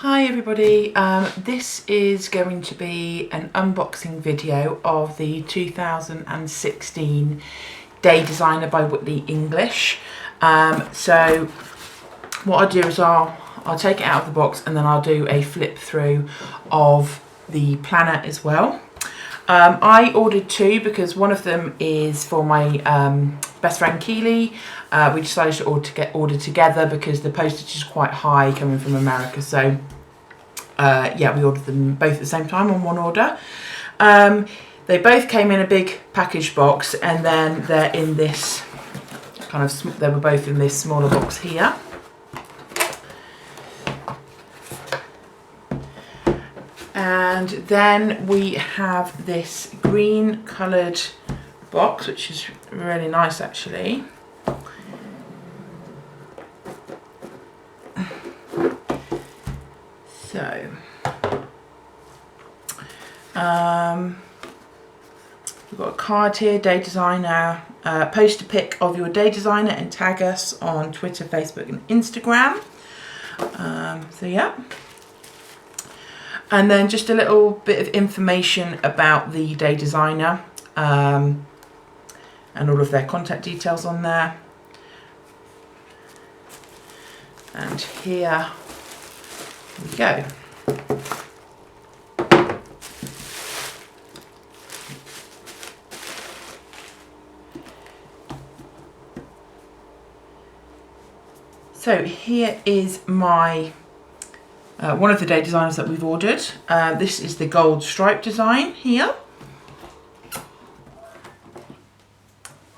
Hi everybody, this is going to be an unboxing video of the 2016 Day Designer by Whitney English. So what I'll do is I'll take it out of the box and then I'll do a flip through of the planner as well. I ordered two because one of them is for my best friend Keely. We decided to order together because the postage is quite high coming from America. So yeah, we ordered them both at the same time on one order. They both came in a big package box, and then they're in this kind of, they were both in this smaller box here. And then we have this green coloured box, which is really nice actually. So, we've got a card here, Day Designer. Post a pic of your Day Designer and tag us on Twitter, Facebook and Instagram. So yeah. And then just a little bit of information about the Day Designer and all of their contact details on there. And here we go. So here is my one of the Day Designers that we've ordered. This is the gold stripe design here.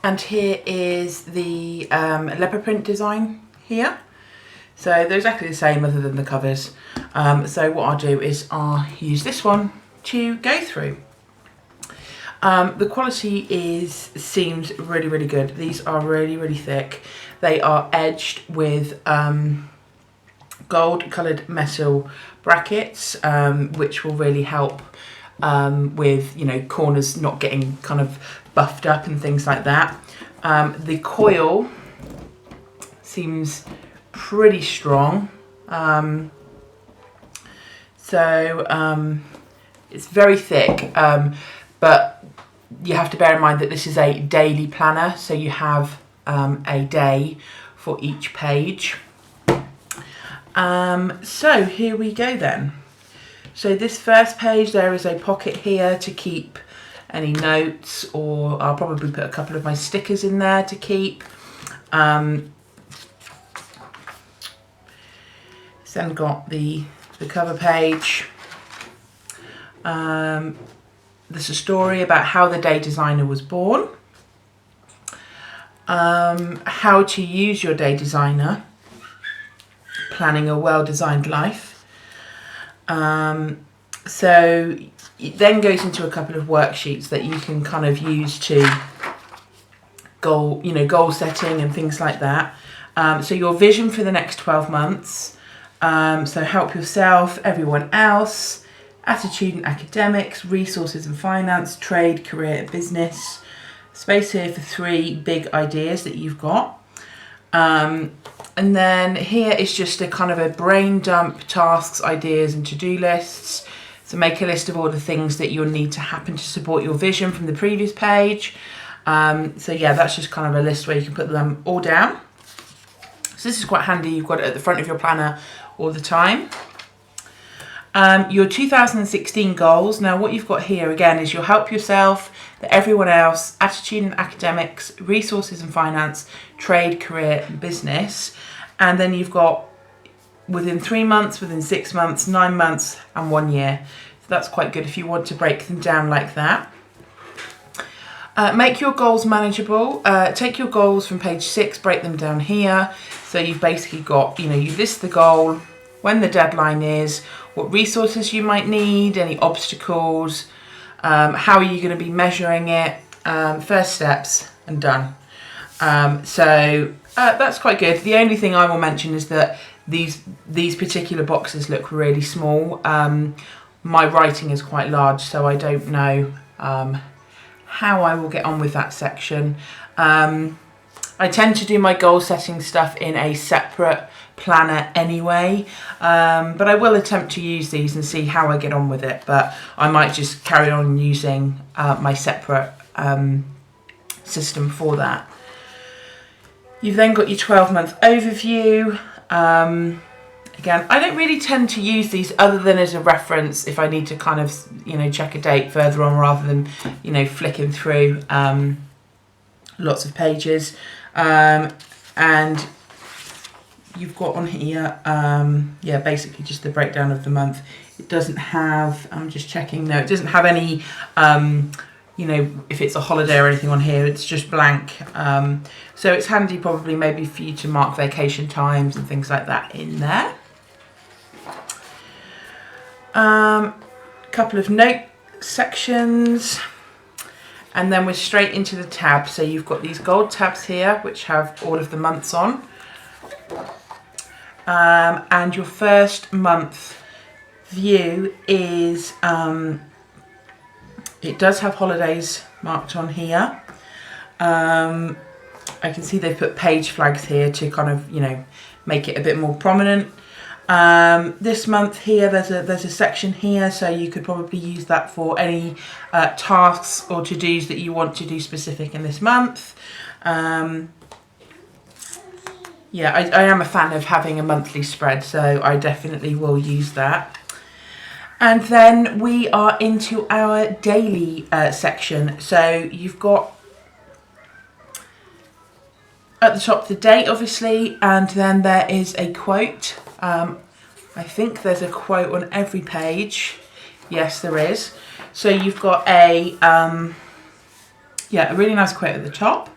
And here is the leopard print design here. So they're exactly the same other than the covers. So what I'll do is I'll use this one to go through. The quality seems really good. These are really thick. They are edged with gold coloured metal brackets, which will really help with, you know, corners not getting kind of buffed up and things like that. The coil seems pretty strong, it's very thick, but you have to bear in mind that this is a daily planner, so you have a day for each page. So here we go then. So this first page, there is a pocket here to keep any notes, or I'll probably put a couple of my stickers in there to keep. Then got the cover page. There's a story about how the Day Designer was born. How to use your Day Designer. Planning a well-designed life. So it then goes into a couple of worksheets that you can kind of use to goal setting and things like that. So your vision for the next 12 months. So help yourself, everyone else, attitude and academics, resources and finance, trade, career and business. Space here for 3 big ideas that you've got. And then here is just a kind of a brain dump, tasks, ideas and to-do lists. So make a list of all the things that you'll need to happen to support your vision from the previous page. So yeah, that's just kind of a list where you can put them all down. So this is quite handy. You've got it at the front of your planner all the time. Your 2016 goals. Now what you've got here again is you'll help yourself, the everyone else, attitude and academics, resources and finance, trade, career and business. And then you've got within 3 months, within 6 months, 9 months and 1 year. So that's quite good if you want to break them down like that. Make your goals manageable. Take your goals from page 6, break them down here. So you've basically got, you list the goal, when the deadline is, what resources you might need, any obstacles, how are you going to be measuring it, first steps, and done. So that's quite good. The only thing I will mention is that these particular boxes look really small. My writing is quite large, so I don't know how I will get on with that section. I tend to do my goal setting stuff in a separate planner anyway, but I will attempt to use these and see how I get on with it, but I might just carry on using my separate system for that. You've then got your 12-month overview. Again, I don't really tend to use these other than as a reference if I need to kind of, you know, check a date further on rather than, you know, flicking through lots of pages. And you've got on here, yeah, basically just the breakdown of the month. It doesn't have, I'm just checking, no, it doesn't have any, you know, if it's a holiday or anything on here, it's just blank. So it's handy probably maybe for you to mark vacation times and things like that in there. Couple of note sections. And then we're straight into the tabs. So you've got these gold tabs here, which have all of the months on. And your first month view is, it does have holidays marked on here. I can see they've put page flags here to kind of, you know, make it a bit more prominent. This month here, there's a section here, so you could probably use that for any tasks or to-dos that you want to do specific in this month. Yeah, I am a fan of having a monthly spread, so I definitely will use that. And then we are into our daily section. So you've got at the top the date, obviously, and then there is a quote. I think there's a quote on every page. Yes, there is. So you've got a really nice quote at the top.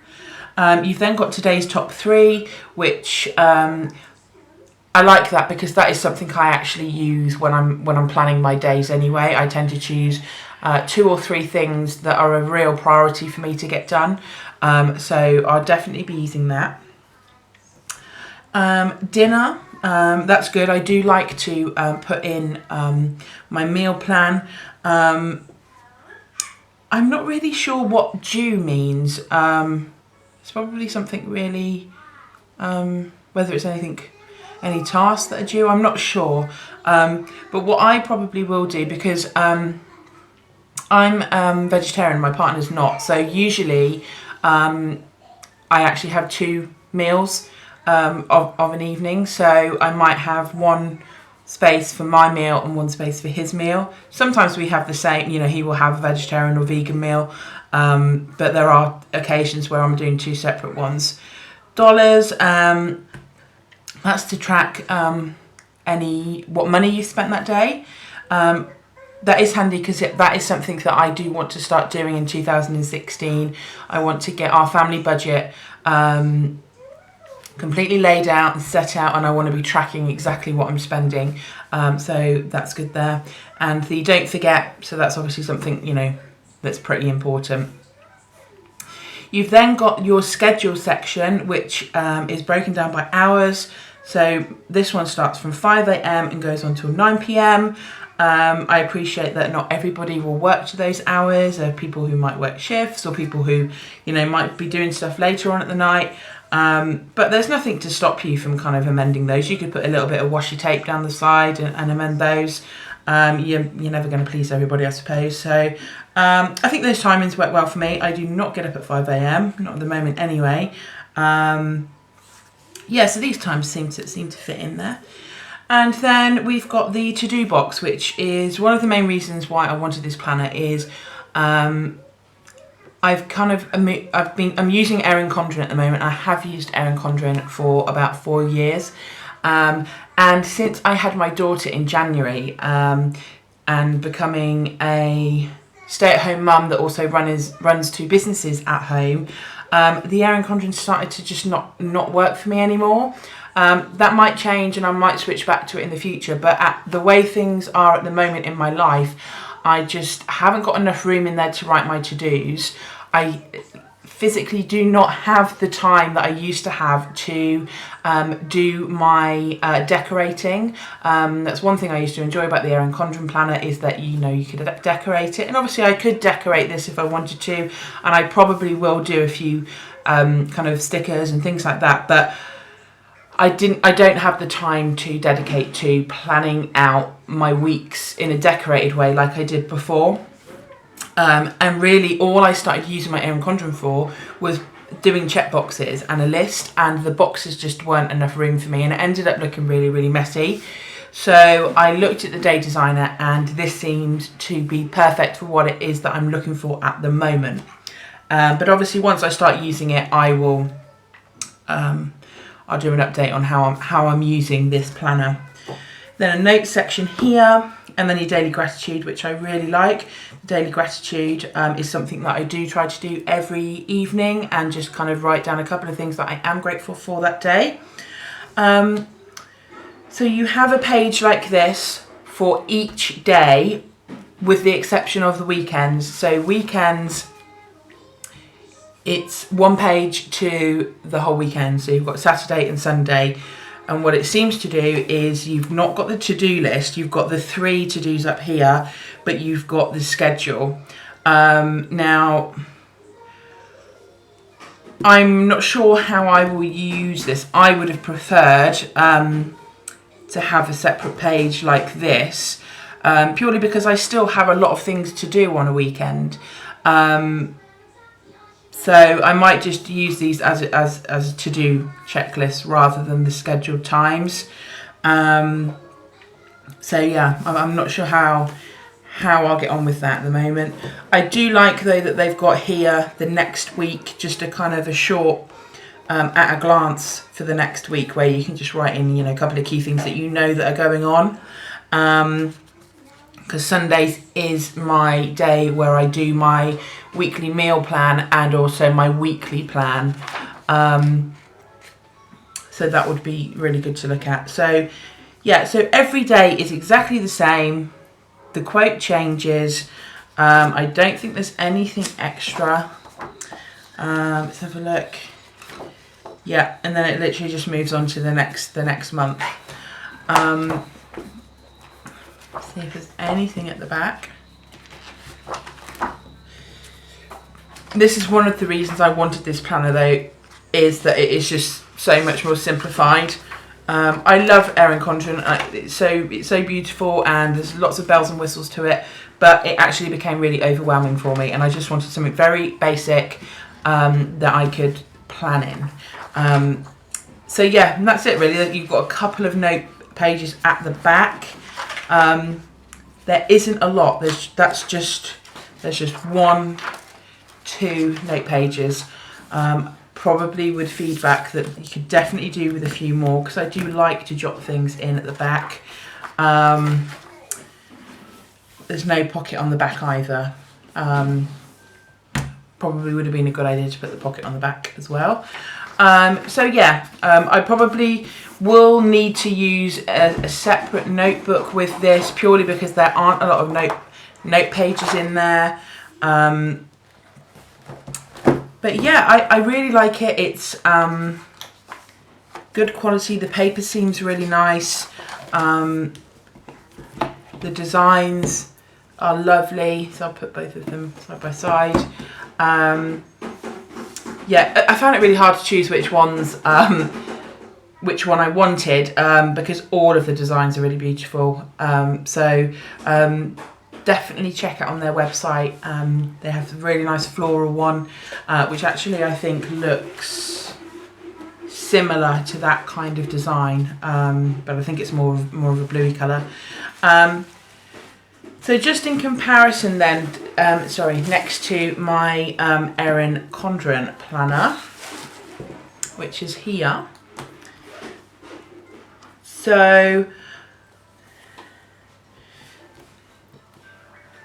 You've then got today's top 3, which I like that because that is something I actually use when I'm planning my days anyway. I tend to choose 2 or 3 things that are a real priority for me to get done. So I'll definitely be using that. Dinner, that's good. I do like to put in my meal plan. I'm not really sure what due means. It's probably something really, whether it's any tasks that are due, I'm not sure. But what I probably will do, because I'm vegetarian, my partner's not, so usually I actually have 2 meals of an evening, so I might have one space for my meal and one space for his meal. Sometimes we have the same, you know, he will have a vegetarian or vegan meal, but there are occasions where I'm doing 2 separate ones. Dollars, that's to track what money you spent that day. That is handy because that is something that I do want to start doing in 2016. I want to get our family budget completely laid out and set out, and I want to be tracking exactly what I'm spending. So that's good there. And the don't forget, so that's obviously something, you know, that's pretty important. You've then got your schedule section, which is broken down by hours. So this one starts from 5 a.m. and goes on till 9 p.m. I appreciate that not everybody will work to those hours. There are people who might work shifts or people who, you know, might be doing stuff later on at the night. But there's nothing to stop you from kind of amending those. You could put a little bit of washi tape down the side and amend those. You're never going to please everybody, I suppose. So I think those timings work well for me. I do not get up at 5 a.m, not at the moment anyway. Yeah, so these times seem to fit in there. And then we've got the to-do box, which is one of the main reasons why I wanted this planner. Is I'm using Erin Condren at the moment. I have used Erin Condren for about 4 years. And since I had my daughter in January, and becoming a stay-at-home mum that also runs 2 businesses at home, the Erin Condren started to just not work for me anymore. That might change and I might switch back to it in the future, but at the way things are at the moment in my life, I just haven't got enough room in there to write my to-dos. I physically do not have the time that I used to have to do my decorating. That's one thing I used to enjoy about the Erin Condren planner, is that, you know, you could decorate it, and obviously I could decorate this if I wanted to, and I probably will do a few kind of stickers and things like that, but I don't have the time to dedicate to planning out my weeks in a decorated way like I did before. And really all I started using my Erin Condren for was doing check boxes and a list, and the boxes just weren't enough room for me, and it ended up looking really, really messy. So I looked at the Day Designer, and this seemed to be perfect for what it is that I'm looking for at the moment. But obviously once I start using it, I will I'll do an update on how I'm using this planner. Then a notes section here, and then your daily gratitude, which I really like. Daily gratitude is something that I do try to do every evening, and just kind of write down a couple of things that I am grateful for that day. So you have a page like this for each day, with the exception of the weekends. So weekends, it's one page to the whole weekend. So you've got Saturday and Sunday. And what it seems to do is you've not got the to-do list, you've got the 3 to-dos up here, but you've got the schedule. Now, I'm not sure how I will use this. I would have preferred to have a separate page like this, purely because I still have a lot of things to do on a weekend. So I might just use these as a to-do checklist rather than the scheduled times. So yeah, I'm not sure how I'll get on with that at the moment. I do like though that they've got here the next week, just a kind of a short at a glance for the next week, where you can just write in, you know, a couple of key things that you know that are going on. Because Sundays is my day where I do my weekly meal plan and also my weekly plan. So that would be really good to look at. So yeah, so every day is exactly the same. The quote changes. I don't think there's anything extra. Let's have a look. Yeah, and then it literally just moves on to the next month. See if there's anything at the back. This is one of the reasons I wanted this planner though, is that it is just so much more simplified. I love Erin Condren. It's so beautiful, and there's lots of bells and whistles to it, but it actually became really overwhelming for me, and I just wanted something very basic that I could plan in. So yeah, and that's it really. You've got a couple of note pages at the back. There isn't a lot. There's just 1, 2 note pages. Probably would feedback that you could definitely do with a few more, because I do like to jot things in at the back. There's no pocket on the back either. Probably would have been a good idea to put the pocket on the back as well. So yeah, I probably will need to use a separate notebook with this, purely because there aren't a lot of note pages in there. But yeah, I really like it. It's good quality. The paper seems really nice. The designs are lovely. So I'll put both of them side by side. Yeah, I found it really hard to choose which one I wanted, because all of the designs are really beautiful. Definitely check it on their website. They have a really nice floral one, which actually I think looks similar to that kind of design, but I think it's more of a bluey colour. So just in comparison then, next to my Erin Condren planner, which is here. So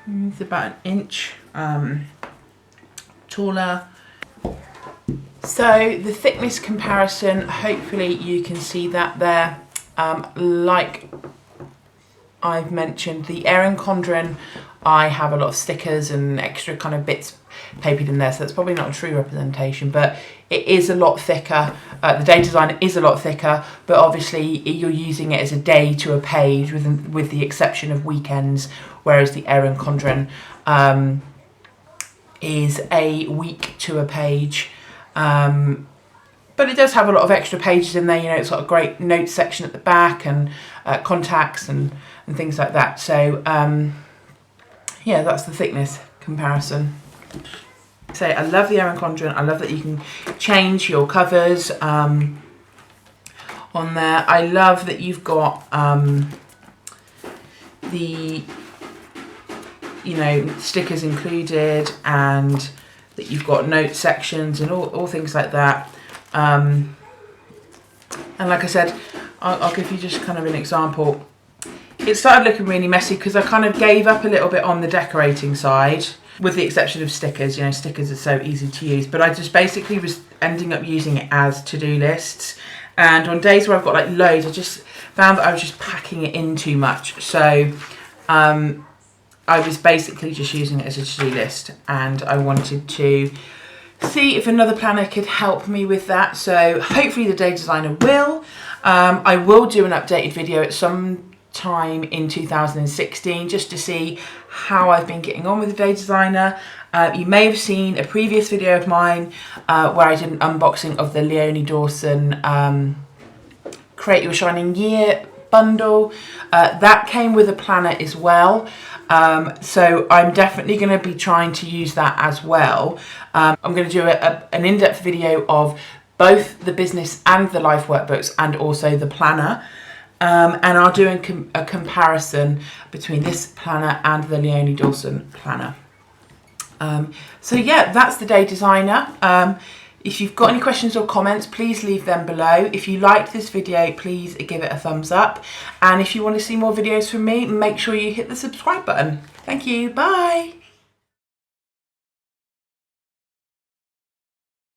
it's about an inch taller. So the thickness comparison, hopefully you can see that there. Like I've mentioned, the Erin Condren, I have a lot of stickers and extra kind of bits papered in there, so that's probably not a true representation, but it is a lot thicker. The Day Designer is a lot thicker, but obviously you're using it as a day to a page, with the exception of weekends, whereas the Erin Condren is a week to a page. But it does have a lot of extra pages in there. You know, it's got a great notes section at the back and contacts and things like that. So yeah, that's the thickness comparison. So I love the Erin Condren. I love that you can change your covers on there. I love that you've got the, you know, stickers included, and that you've got note sections and all things like that. And like I said, I'll give you just kind of an example. It started looking really messy because I kind of gave up a little bit on the decorating side, with the exception of stickers. You know, stickers are so easy to use, but I just basically was ending up using it as to-do lists. And on days where I've got like loads, I just found that I was just packing it in too much. So I was basically just using it as a to-do list, and I wanted to see if another planner could help me with that. So hopefully the Day Designer will. I will do an updated video at some time in 2016 just to see how I've been getting on with the Day Designer. You may have seen a previous video of mine where I did an unboxing of the Leonie Dawson Create Your Shining Year bundle. That came with a planner as well. So I'm definitely going to be trying to use that as well. I'm going to do an in-depth video of both the business and the life workbooks, and also the planner. And I'll do a comparison between this planner and the Leonie Dawson planner. So yeah, that's the Day Designer. If you've got any questions or comments, please leave them below. If you liked this video, please give it a thumbs up. And if you want to see more videos from me, make sure you hit the subscribe button. Thank you. Bye.